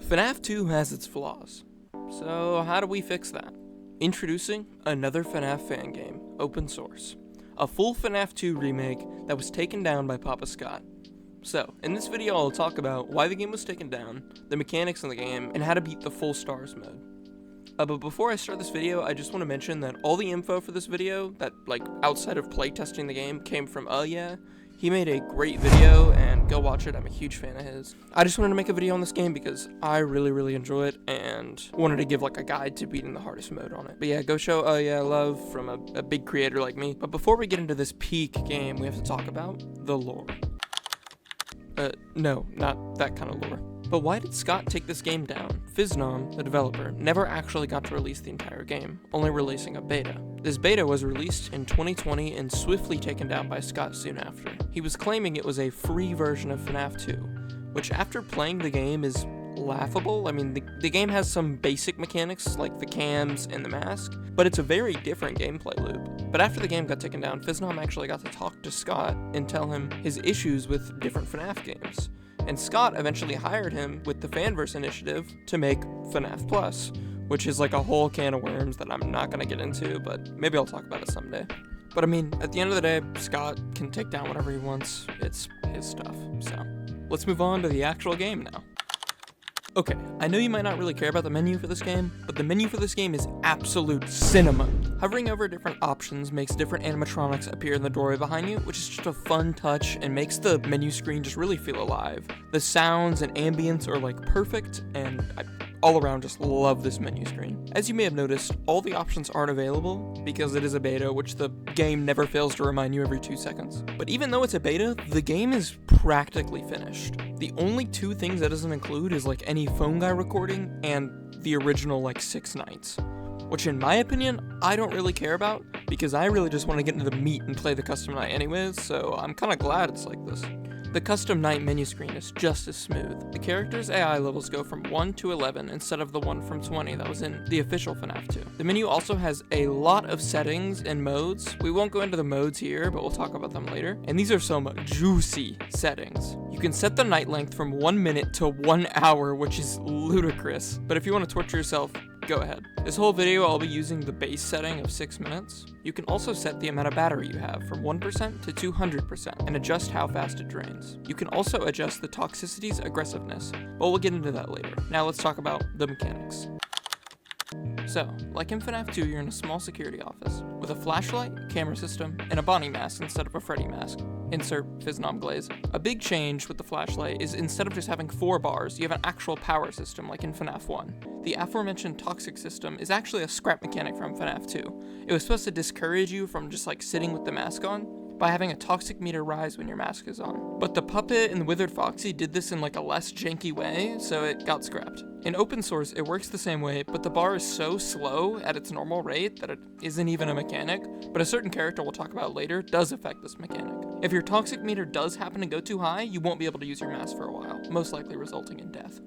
FNAF 2 has its flaws, so how do we fix that? Introducing another FNAF fan game, open source. A full FNAF 2 remake that was taken down by Papa Scott. So, in this video I'll talk about why the game was taken down, the mechanics in the game, and how to beat the full stars mode. But before I start this video, I just want to mention that all the info for this video, that outside of playtesting the game, came from He made a great video, and go watch it. I'm a huge fan of his. I just wanted to make a video on this game because I really enjoy it and wanted to give a guide to beating the hardest mode on it. But yeah, go show love from a big creator like me. But before we get into this peak game, we have to talk about the lore. No, not that kind of lore. But why did Scott take this game down? FNAF, the developer, never actually got to release the entire game, only releasing a beta. This beta was released in 2020 and swiftly taken down by Scott soon after. He was claiming it was a free version of FNAF 2, which after playing the game is laughable. I mean, the game has some basic mechanics like the cams and the mask, but it's a very different gameplay loop. But after the game got taken down, FNAF actually got to talk to Scott and tell him his issues with different FNAF games. And Scott eventually hired him with the Fanverse initiative to make FNAF Plus, which is a whole can of worms that I'm not going to get into, but maybe I'll talk about it someday. But I mean, at the end of the day, Scott can take down whatever he wants. It's his stuff. So let's move on to the actual game now. Okay, I know you might not really care about the menu for this game, but the menu for this game is absolute cinema. Hovering over different options makes different animatronics appear in the doorway behind you, which is just a fun touch and makes the menu screen just really feel alive. The sounds and ambience are perfect, and I all around just love this menu screen. As you may have noticed, all the options aren't available because it is a beta, which the game never fails to remind you every 2 seconds. But even though it's a beta, the game is practically finished. The only 2 things that doesn't include is any phone guy recording and the original 6 nights. Which in my opinion, I don't really care about because I really just want to get into the meat and play the custom night anyways, so I'm kinda glad it's like this. The custom night menu screen is just as smooth. The characters' AI levels go from 1 to 11 instead of the 1 from 20 that was in the official FNAF 2. The menu also has a lot of settings and modes. We won't go into the modes here, but we'll talk about them later. And these are some juicy settings. You can set the night length from 1 minute to 1 hour, which is ludicrous. But if you want to torture yourself, go ahead. This whole video I'll be using the base setting of 6 minutes. You can also set the amount of battery you have from 1% to 200% and adjust how fast it drains. You can also adjust the toxicity's aggressiveness, but we'll get into that later. Now let's talk about the mechanics. So, like in FNAF 2, you're in a small security office with a flashlight, camera system, and a Bonnie mask instead of a Freddy mask. Insert FNAF glaze. A big change with the flashlight is instead of just having 4 bars, you have an actual power system like in FNAF 1. The aforementioned toxic system is actually a scrap mechanic from FNAF 2. It was supposed to discourage you from just sitting with the mask on by having a toxic meter rise when your mask is on. But the Puppet and the Withered Foxy did this in a less janky way, so it got scrapped. In open source, it works the same way, but the bar is so slow at its normal rate that it isn't even a mechanic, but a certain character we'll talk about later does affect this mechanic. If your toxic meter does happen to go too high, you won't be able to use your mask for a while, most likely resulting in death.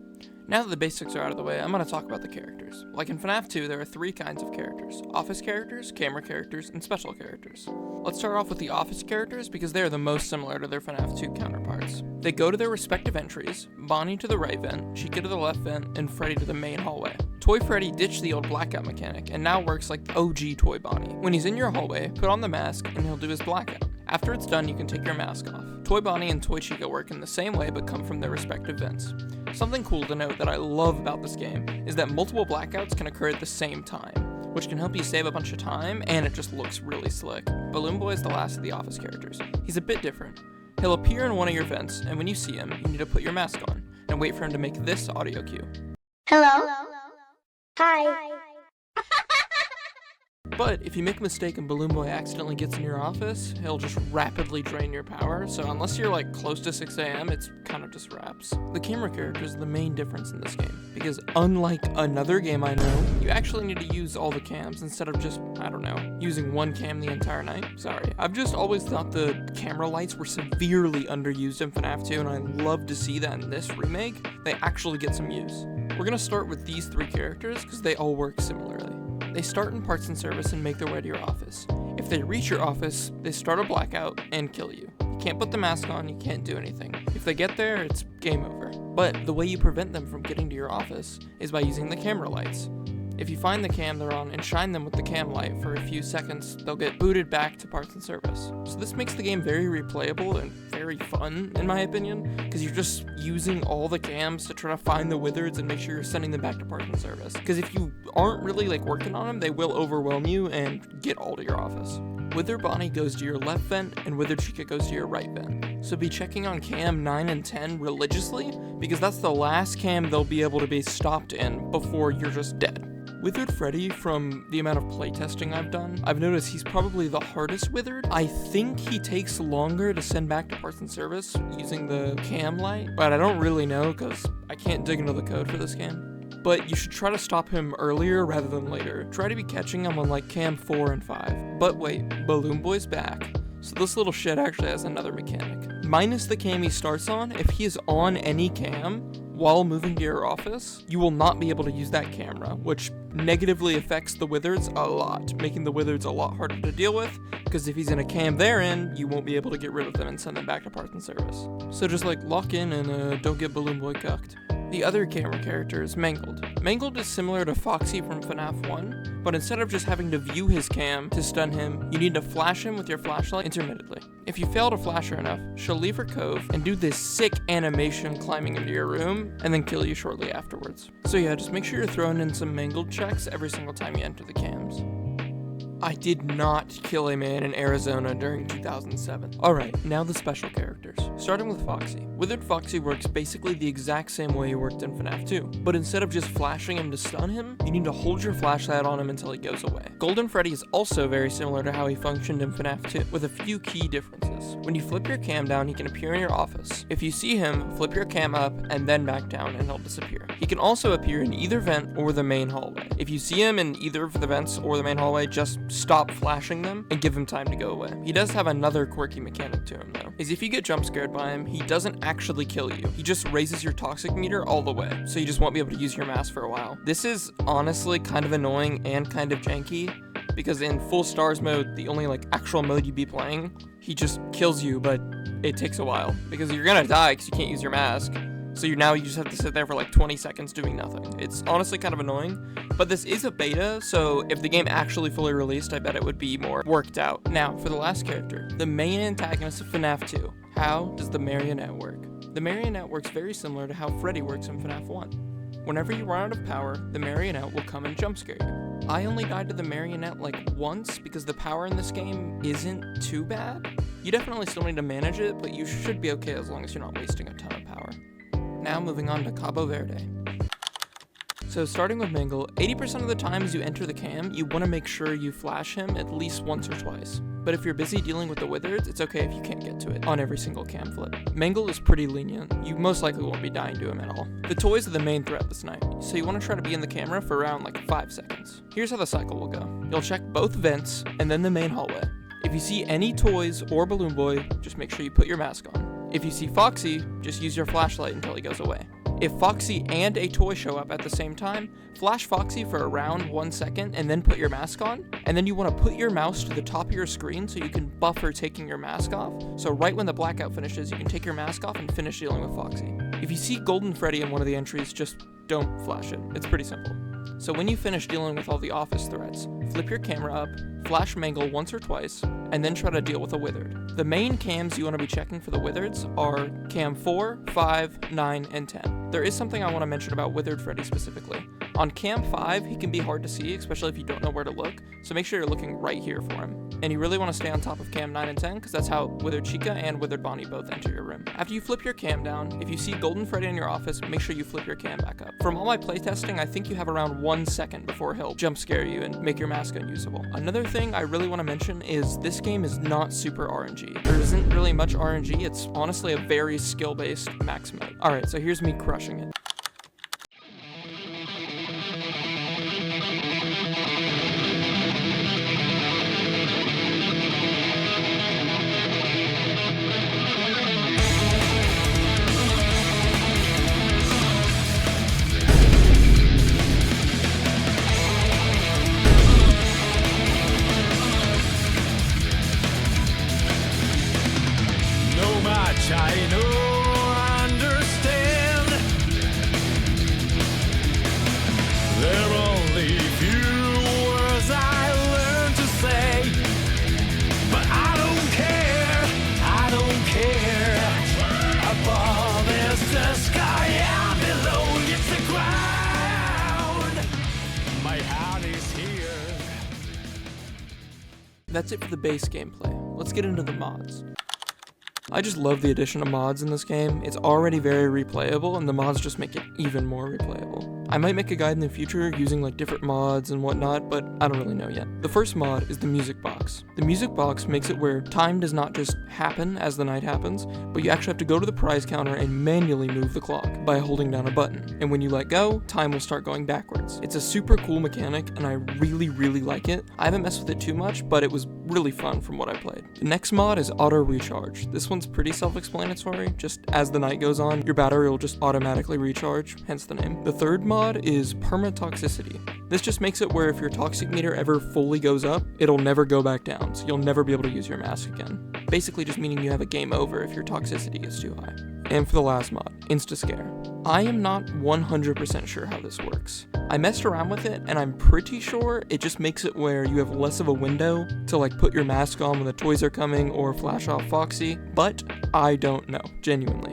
Now that the basics are out of the way, I'm going to talk about the characters. Like in FNAF 2, there are 3 kinds of characters: office characters, camera characters, and special characters. Let's start off with the office characters because they are the most similar to their FNAF 2 counterparts. They go to their respective entries: Bonnie to the right vent, Chica to the left vent, and Freddy to the main hallway. Toy Freddy ditched the old blackout mechanic and now works like the OG Toy Bonnie. When he's in your hallway, put on the mask and he'll do his blackout. After it's done, you can take your mask off. Toy Bonnie and Toy Chica work in the same way but come from their respective vents. Something cool to note that I love about this game is that multiple blackouts can occur at the same time, which can help you save a bunch of time, and it just looks really slick. Balloon Boy is the last of the office characters. He's a bit different. He'll appear in one of your vents, and when you see him, you need to put your mask on and wait for him to make this audio cue. Hello? Hi. But if you make a mistake and Balloon Boy accidentally gets in your office, he'll just rapidly drain your power, so unless you're close to 6 AM, it's kind of just wraps. The camera character is the main difference in this game, because unlike another game I know, you actually need to use all the cams instead of just, using 1 cam the entire night. Sorry, I've just always thought the camera lights were severely underused in FNAF 2, and I love to see that in this remake, they actually get some use. We're gonna start with these 3 characters because they all work similarly. They start in parts and service and make their way to your office. If they reach your office, they start a blackout and kill you. You can't put the mask on, you can't do anything. If they get there, it's game over. But the way you prevent them from getting to your office is by using the camera lights. If you find the cam they're on and shine them with the cam light for a few seconds, they'll get booted back to parts and service. So this makes the game very replayable and very fun, in my opinion, because you're just using all the cams to try to find the wizards and make sure you're sending them back to parts and service. Because if you aren't really working on them, they will overwhelm you and get all to your office. Wither Bonnie goes to your left vent and Wither Chica goes to your right vent. So be checking on cam 9 and 10 religiously, because that's the last cam they'll be able to be stopped in before you're just dead. Withered Freddy, from the amount of playtesting I've done, I've noticed he's probably the hardest withered. I think he takes longer to send back to parts and service using the cam light, but I don't really know because I can't dig into the code for this game. But you should try to stop him earlier rather than later. Try to be catching him on cam 4 and 5. But wait, Balloon Boy's back. So this little shit actually has another mechanic. Minus the cam he starts on, if he is on any cam while moving to your office, you will not be able to use that camera, which negatively affects the wizards a lot, making the wizards a lot harder to deal with, because if he's in a cam they're in, you won't be able to get rid of them and send them back to parts and service. So just lock in and don't get Balloon Boy cucked. The other camera character is Mangled. Mangled is similar to Foxy from FNAF 1, but instead of just having to view his cam to stun him, you need to flash him with your flashlight intermittently. If you fail to flash her enough, she'll leave her cove and do this sick animation climbing into your room, and then kill you shortly afterwards. So yeah, just make sure you're throwing in some Mangled checks every single time you enter the cams. I did not kill a man in Arizona during 2007. Alright, now the special characters. Starting with Foxy. Withered Foxy works basically the exact same way he worked in FNAF 2, but instead of just flashing him to stun him, you need to hold your flashlight on him until he goes away. Golden Freddy is also very similar to how he functioned in FNAF 2, with a few key differences. When you flip your cam down, he can appear in your office. If you see him, flip your cam up and then back down and he'll disappear. He can also appear in either vent or the main hallway. If you see him in either of the vents or the main hallway, just stop flashing them and give him time to go away. He does have another quirky mechanic to him though, is if you get jump scared by him, he doesn't actually kill you. He just raises your toxic meter all the way, so you just won't be able to use your mask for a while. This is honestly kind of annoying and kind of janky, because in full stars mode, the only actual mode you'd be playing, he just kills you, but it takes a while because you're gonna die because you can't use your mask. So you just have to sit there for 20 seconds doing nothing. It's honestly kind of annoying, but this is a beta, so if the game actually fully released, I bet it would be more worked out. Now, for the last character, the main antagonist of FNAF 2. How does the marionette work? The marionette works very similar to how Freddy works in FNAF 1. Whenever you run out of power, the marionette will come and jump scare you. I only died to the marionette once because the power in this game isn't too bad. You definitely still need to manage it, but you should be okay as long as you're not wasting a ton of power. Now moving on to Cabo Verde. So starting with Mangle, 80% of the times you enter the cam, you want to make sure you flash him at least once or twice. But if you're busy dealing with the wizards, it's okay if you can't get to it on every single cam flip. Mangle is pretty lenient. You most likely won't be dying to him at all. The toys are the main threat this night, so you want to try to be in the camera for around 5 seconds. Here's how the cycle will go. You'll check both vents and then the main hallway. If you see any toys or Balloon Boy, just make sure you put your mask on. If you see Foxy, just use your flashlight until he goes away. If Foxy and a toy show up at the same time, flash Foxy for around 1 second and then put your mask on, and then you want to put your mouse to the top of your screen so you can buffer taking your mask off, so right when the blackout finishes, you can take your mask off and finish dealing with Foxy. If you see Golden Freddy in one of the entries, just don't flash it. It's pretty simple. So when you finish dealing with all the office threats, flip your camera up, flash Mangle once or twice, and then try to deal with a Withered. The main cams you want to be checking for the Wizards are cam 4, 5, 9, and 10. There is something I want to mention about Withered Freddy specifically. On cam 5, he can be hard to see, especially if you don't know where to look, so make sure you're looking right here for him. And you really want to stay on top of cam 9 and 10, because that's how Withered Chica and Withered Bonnie both enter your room. After you flip your cam down, if you see Golden Freddy in your office, make sure you flip your cam back up. From all my playtesting, I think you have around 1 second before he'll jump scare you and make your mask unusable. Another thing I really want to mention is this game is not super RNG. There isn't really much RNG, it's honestly a very skill-based max mode. Alright, so here's me crushing it. I know, understand that's it for the base gameplay. Let's get into the mods. I just love the addition of mods in this game. It's already very replayable, and the mods just make it even more replayable. I might make a guide in the future using like different mods and whatnot, but I don't really know yet. The first mod is the music box. The music box makes it where time does not just happen as the night happens, but you actually have to go to the prize counter and manually move the clock by holding down a button. And when you let go, time will start going backwards. It's a super cool mechanic, and I really like it. I haven't messed with it too much, but it was really fun from what I played. The next mod is auto recharge. This one's pretty self-explanatory. Just as the night goes on, your battery will just automatically recharge, hence the name. The third mod is permatoxicity. This just makes it where if your toxic meter ever fully goes up, it'll never go back down, so you'll never be able to use your mask again. Basically just meaning you have a game over if your toxicity gets too high. And for the last mod, Insta-Scare. I am not 100% sure how this works. I messed around with it, and I'm pretty sure it just makes it where you have less of a window to like put your mask on when the toys are coming or flash off Foxy, but I don't know, genuinely.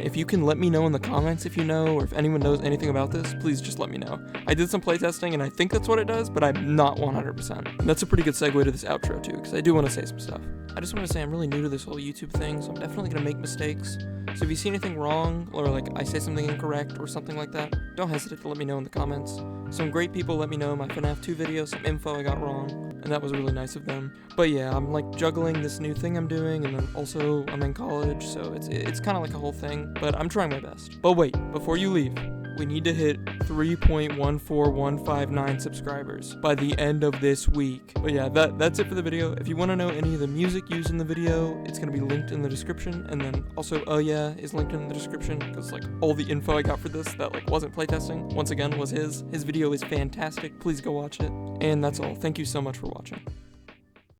If you can let me know in the comments if you know, or if anyone knows anything about this, please just let me know. I did some playtesting and I think that's what it does, but I'm not 100%. And that's a pretty good segue to this outro too, because I do want to say some stuff. I just want to say I'm really new to this whole YouTube thing, so I'm definitely going to make mistakes. So if you see anything wrong, or like I say something incorrect or something like that, don't hesitate to let me know in the comments. Some great people let me know in my FNAF 2 video, some info I got wrong, and that was really nice of them. But yeah, I'm like juggling this new thing I'm doing, and then also I'm in college, so it's kind of like a whole thing, but I'm trying my best. But wait, before you leave, we need to hit 3.14159 subscribers by the end of this week. But yeah, that's it for the video. If you want to know any of the music used in the video, it's going to be linked in the description, and then also Oh Yeah is linked in the description, because like all the info I got for this that like wasn't playtesting, once again was his video is fantastic. Please go watch it. And that's all. Thank you so much for watching.